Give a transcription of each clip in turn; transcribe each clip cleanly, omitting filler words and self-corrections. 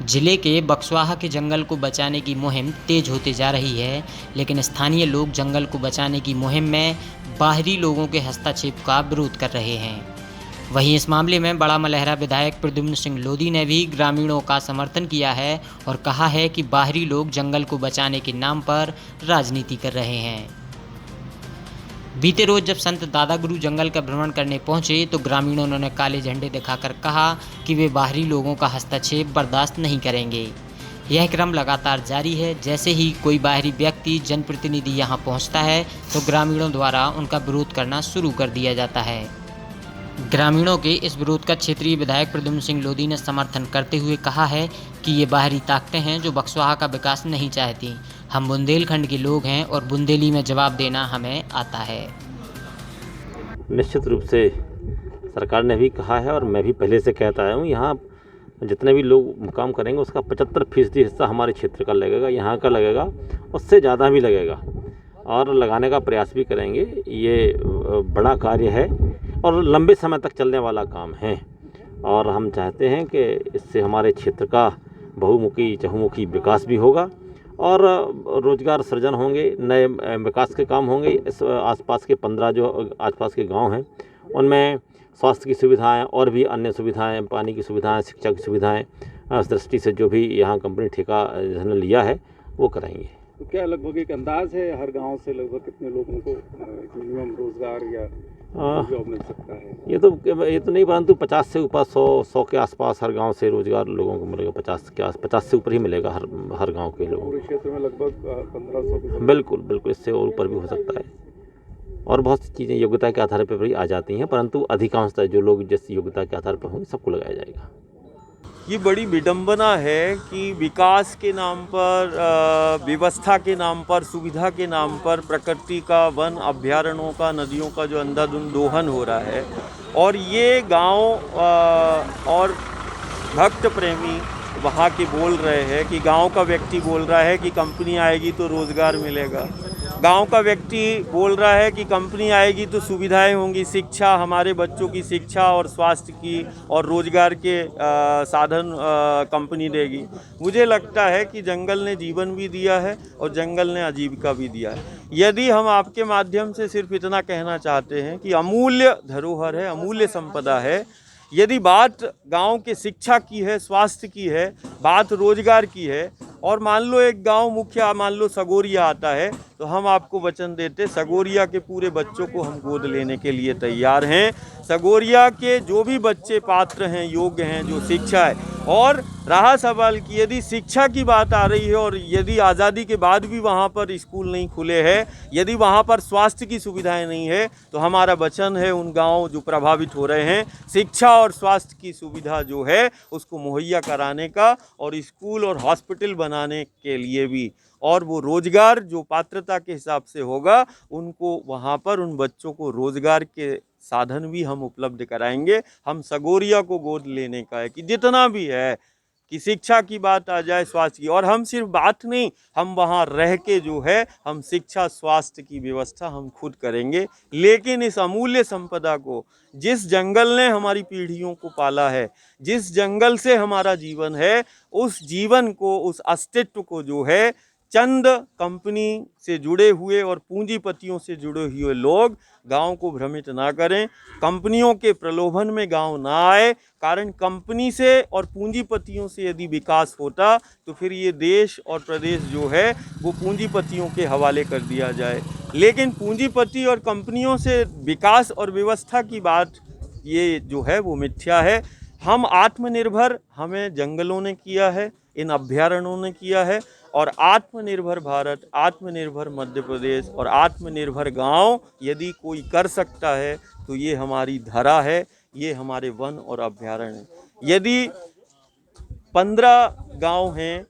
जिले के बक्सवाहा के जंगल को बचाने की मुहिम तेज होती जा रही है, लेकिन स्थानीय लोग जंगल को बचाने की मुहिम में बाहरी लोगों के हस्तक्षेप का विरोध कर रहे हैं। वहीं इस मामले में बड़ा मलहरा विधायक प्रद्युम्न सिंह लोधी ने भी ग्रामीणों का समर्थन किया है और कहा है कि बाहरी लोग जंगल को बचाने के नाम पर राजनीति कर रहे हैं। बीते रोज जब संत दादा गुरु जंगल का भ्रमण करने पहुंचे तो ग्रामीणों ने काले झंडे दिखाकर कहा कि वे बाहरी लोगों का हस्तक्षेप बर्दाश्त नहीं करेंगे। यह क्रम लगातार जारी है। जैसे ही कोई बाहरी व्यक्ति जनप्रतिनिधि यहां पहुंचता है तो ग्रामीणों द्वारा उनका विरोध करना शुरू कर दिया जाता है। ग्रामीणों के इस विरोध का क्षेत्रीय विधायक प्रद्युम्न सिंह लोधी ने समर्थन करते हुए कहा है कि ये बाहरी ताकतें हैं जो बक्सवाहा का विकास नहीं चाहती। हम बुंदेलखंड के लोग हैं और बुंदेली में जवाब देना हमें आता है। निश्चित रूप से सरकार ने भी कहा है और मैं भी पहले से कहता आया हूँ, यहाँ जितने भी लोग मुकाम करेंगे उसका 75% हिस्सा हमारे क्षेत्र का लगेगा, यहाँ का लगेगा, उससे ज़्यादा भी लगेगा और लगाने का प्रयास भी करेंगे। ये बड़ा कार्य है और लंबे समय तक चलने वाला काम है और हम चाहते हैं कि इससे हमारे क्षेत्र का बहुमुखी चहुमुखी विकास भी होगा और रोजगार सृजन होंगे, नए विकास के काम होंगे। इस आसपास के 15 जो आसपास के गांव हैं उनमें स्वास्थ्य की सुविधाएं और भी अन्य सुविधाएं, पानी की सुविधाएं, शिक्षा की सुविधाएं इस दृष्टि से जो भी यहाँ कंपनी ठेका जिन्होंने लिया है वो कराएंगे। तो क्या लगभग एक अंदाज है हर गांव से लगभग कितने लोगों को मिनिमम रोजगार या जॉब मिल सकता है? ये तो नहीं, परंतु 50 से ऊपर 100 के आसपास हर गांव से रोजगार लोगों को मिलेगा। 50 से ऊपर ही मिलेगा हर गांव के लोगों को। पूरे क्षेत्र में लगभग 1500। बिल्कुल, इससे और ऊपर भी हो सकता है और बहुत सी चीज़ें योग्यता के आधार पर भी आ जाती हैं, परंतु अधिकांशतः जो लोग जिस योग्यता के आधार पर होंगे सबको लगाया जाएगा। ये बड़ी विडंबना है कि विकास के नाम पर, व्यवस्था के नाम पर, सुविधा के नाम पर प्रकृति का, वन अभ्यारण्यों का, नदियों का जो अंधाधुंध दोहन हो रहा है और ये गांव और भक्त प्रेमी वहाँ के बोल रहे हैं कि गांव का व्यक्ति बोल रहा है कि कंपनी आएगी तो रोज़गार मिलेगा। गांव का व्यक्ति बोल रहा है कि कंपनी आएगी तो सुविधाएं होंगी, शिक्षा, हमारे बच्चों की शिक्षा और स्वास्थ्य की और रोजगार के साधन कंपनी देगी। मुझे लगता है कि जंगल ने जीवन भी दिया है और जंगल ने आजीविका भी दिया है। यदि हम आपके माध्यम से सिर्फ इतना कहना चाहते हैं कि अमूल्य धरोहर है, अमूल्य संपदा है। यदि बात गांव के शिक्षा की है, स्वास्थ्य की है, बात रोजगार की है और मान लो एक गांव मुखिया मान लो सगोरिया आता है तो हम आपको वचन देते सगोरिया के पूरे बच्चों को हम गोद लेने के लिए तैयार हैं। सगोरिया के जो भी बच्चे पात्र हैं, योग्य हैं, जो शिक्षा है। और रहा सवाल कि यदि शिक्षा की बात आ रही है और यदि आज़ादी के बाद भी वहाँ पर स्कूल नहीं खुले हैं, यदि वहाँ पर स्वास्थ्य की सुविधाएं नहीं है, तो हमारा वचन है उन गाँव जो प्रभावित हो रहे हैं शिक्षा और स्वास्थ्य की सुविधा जो है उसको मुहैया कराने का और स्कूल और हॉस्पिटल बनाने के लिए भी, और वो रोज़गार जो पात्रता के हिसाब से होगा उनको वहाँ पर उन बच्चों को रोज़गार के साधन भी हम उपलब्ध कराएंगे। हम सगोरिया को गोद लेने का है कि जितना भी है कि शिक्षा की बात आ जाए, स्वास्थ्य की, और हम सिर्फ बात नहीं, हम वहाँ रह के जो है हम शिक्षा स्वास्थ्य की व्यवस्था हम खुद करेंगे। लेकिन इस अमूल्य संपदा को, जिस जंगल ने हमारी पीढ़ियों को पाला है, जिस जंगल से हमारा जीवन है, उस जीवन को, उस अस्तित्व को जो है चंद कंपनी से जुड़े हुए और पूंजीपतियों से जुड़े हुए लोग गांव को भ्रमित ना करें। कंपनियों के प्रलोभन में गांव ना आए, कारण कंपनी से और पूंजीपतियों से यदि विकास होता तो फिर ये देश और प्रदेश जो है वो पूंजीपतियों के हवाले कर दिया जाए। लेकिन पूंजीपति और कंपनियों से विकास और व्यवस्था की बात ये जो है वो मिथ्या है। हम आत्मनिर्भर हमें जंगलों ने किया है, इन अभ्यारण्यों ने किया है, और आत्मनिर्भर भारत, आत्मनिर्भर मध्य प्रदेश और आत्मनिर्भर गांव यदि कोई कर सकता है तो ये हमारी धरा है, ये हमारे वन और अभ्यारण्य हैं। यदि 15 गांव हैं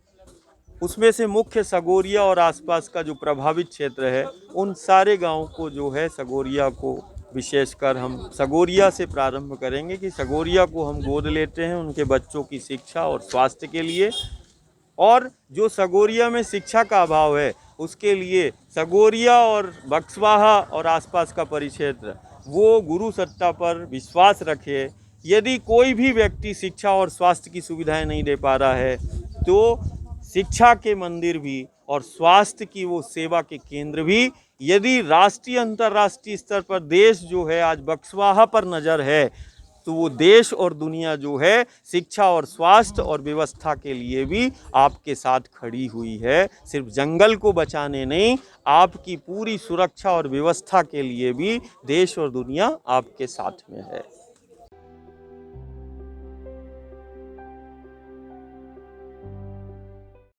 उसमें से मुख्य सगोरिया और आसपास का जो प्रभावित क्षेत्र है उन सारे गाँव को जो है सगोरिया को विशेषकर हम सगोरिया से प्रारंभ करेंगे कि सगोरिया को हम गोद लेते हैं उनके बच्चों की शिक्षा और स्वास्थ्य के लिए। और जो सगोरिया में शिक्षा का अभाव है उसके लिए सगोरिया और बक्सवाहा और आसपास का परिक्षेत्र वो गुरु सत्ता पर विश्वास रखे। यदि कोई भी व्यक्ति शिक्षा और स्वास्थ्य की सुविधाएं नहीं दे पा रहा है तो शिक्षा के मंदिर भी और स्वास्थ्य की वो सेवा के केंद्र भी, यदि राष्ट्रीय अंतर्राष्ट्रीय स्तर पर देश जो है आज बक्सवाहा पर नज़र है, तो वो देश और दुनिया जो है शिक्षा और स्वास्थ्य और व्यवस्था के लिए भी आपके साथ खड़ी हुई है। सिर्फ जंगल को बचाने नहीं, आपकी पूरी सुरक्षा और व्यवस्था के लिए भी देश और दुनिया आपके साथ में है।